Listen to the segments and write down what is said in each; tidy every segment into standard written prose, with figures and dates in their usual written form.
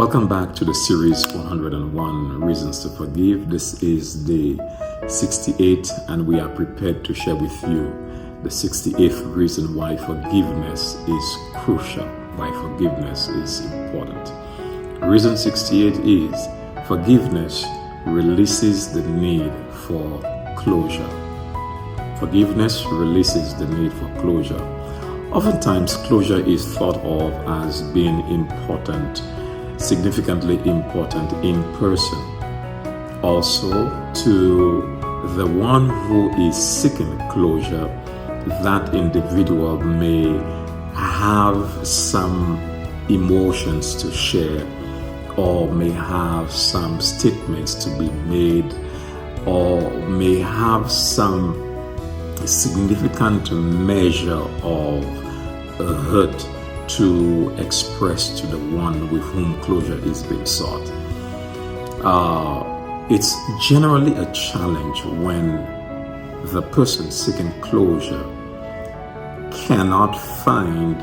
Welcome back to the series 101 Reasons to Forgive. This is the 68th, and we are prepared to share with you the 68th reason why forgiveness is crucial, why forgiveness is important. Reason 68 is forgiveness releases the need for closure. Forgiveness releases the need for closure. Oftentimes, closure is thought of as being important, significantly important in person. Also, to the one who is seeking closure, that individual may have some emotions to share, or may have some statements to be made, or may have some significant measure of hurt to express to the one with whom closure is being sought. It's generally a challenge when the person seeking closure cannot find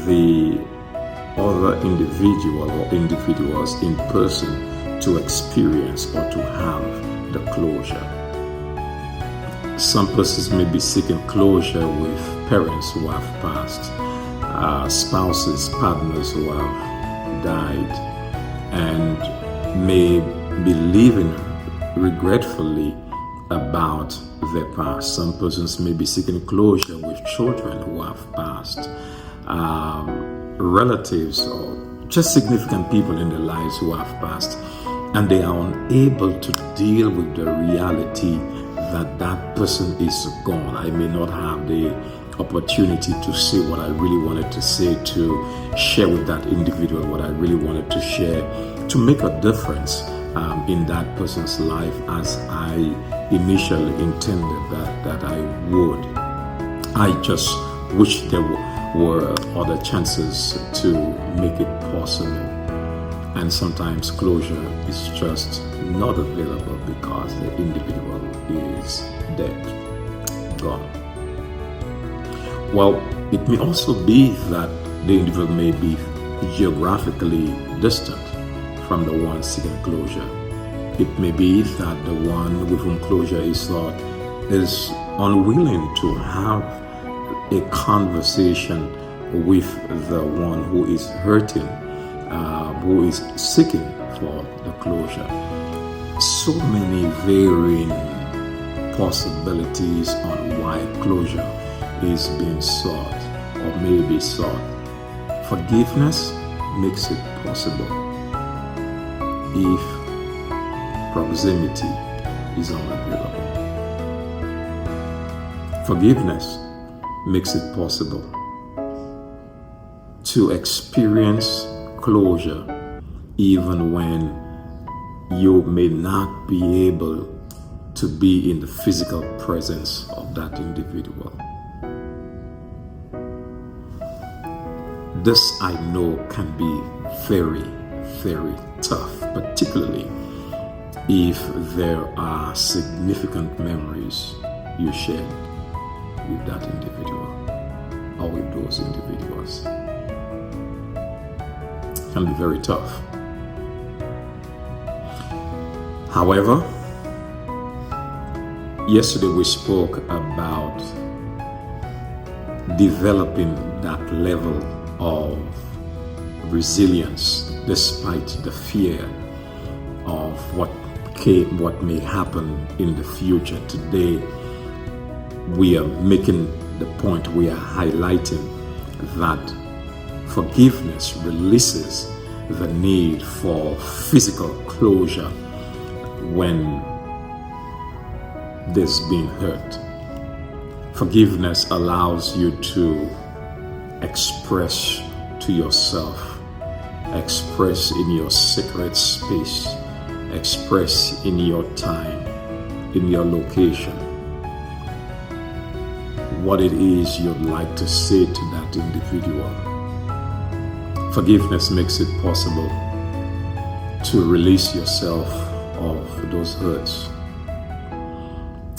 the other individual or individuals in person to experience or to have the closure. Some persons may be seeking closure with parents who have passed, spouses, partners who have died, and may be living regretfully about their past. Some persons may be seeking closure with children who have passed, relatives, or just significant people in their lives who have passed, and they are unable to deal with the reality that person is gone. I may not have the opportunity to say what I really wanted to say, to share with that individual what I really wanted to share, to make a difference in that person's life as I initially intended that I would. I just wish there were other chances to make it possible. And sometimes closure is just not available because the individual is dead, gone. Well, it may also be that the individual may be geographically distant from the one seeking closure. It may be that the one with whom closure is sought is unwilling to have a conversation with the one who is hurting, who is seeking for the closure. So many varying possibilities on why closure is being sought or may be sought. Forgiveness makes it possible if proximity is unavailable. Forgiveness makes it possible to experience closure even when you may not be able to be in the physical presence of that individual. This, I know, can be very, very tough, particularly if there are significant memories you shared with that individual or with those individuals. It can be very tough. However, yesterday we spoke about developing that level of resilience despite the fear of what may happen in the future. Today, we are making the point, we are highlighting that forgiveness releases the need for physical closure when there's been hurt. Forgiveness allows you to express to yourself, express in your secret space, express in your time, in your location, what it is you'd like to say to that individual. Forgiveness makes it possible to release yourself of those hurts.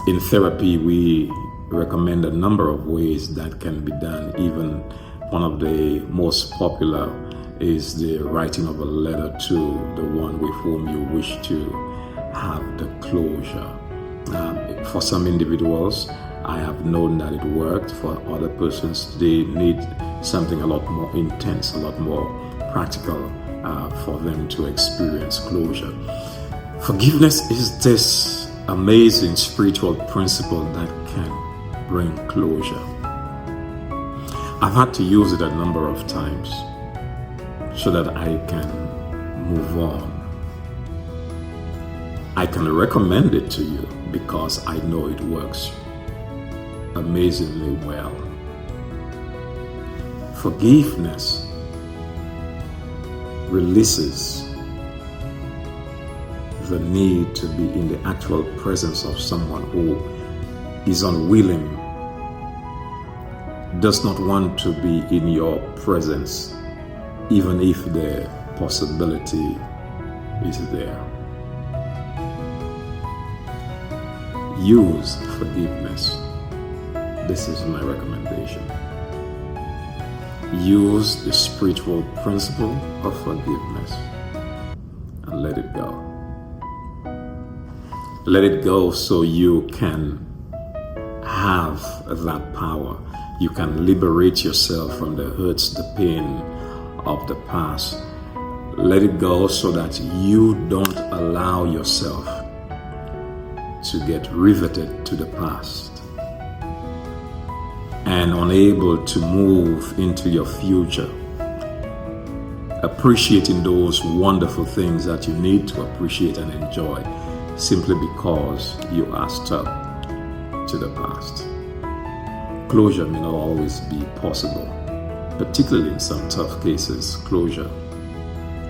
In therapy, we recommend a number of ways that can be done. Even one of the most popular is the writing of a letter to the one with whom you wish to have the closure. For some individuals, I have known that it worked. For other persons, they need something a lot more intense, a lot more practical for them to experience closure. Forgiveness is this amazing spiritual principle that can bring closure. I've had to use it a number of times so that I can move on. I can recommend it to you because I know it works amazingly well. Forgiveness releases the need to be in the actual presence of someone who is unwilling, does not want to be in your presence, even if the possibility is there. Use forgiveness. This is my recommendation. Use the spiritual principle of forgiveness and let it go. Let it go so you can have that power. You can liberate yourself from the hurts, the pain of the past. Let it go so that you don't allow yourself to get riveted to the past and unable to move into your future, appreciating those wonderful things that you need to appreciate and enjoy simply because you are stuck to the past. Closure may not always be possible, particularly in some tough cases. Closure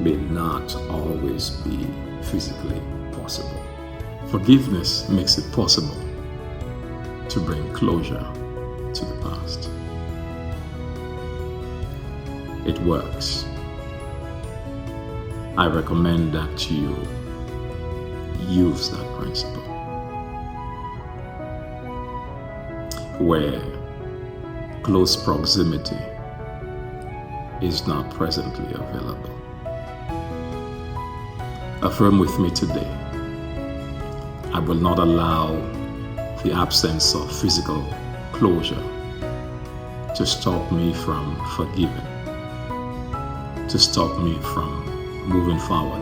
may not always be physically possible. Forgiveness makes it possible to bring closure to the past. It works. I recommend that you use that principle where close proximity is not presently available. Affirm with me today: I will not allow the absence of physical closure to stop me from forgiving, to stop me from moving forward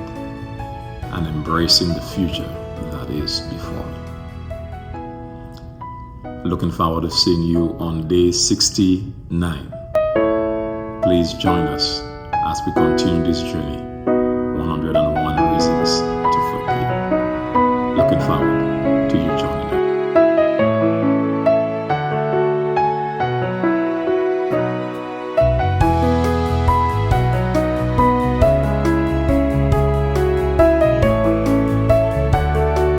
and embracing the future that is before me. Looking forward to seeing you on day 69. Please join us as we continue this journey, 101 reasons to forgive. Looking forward to you joining us.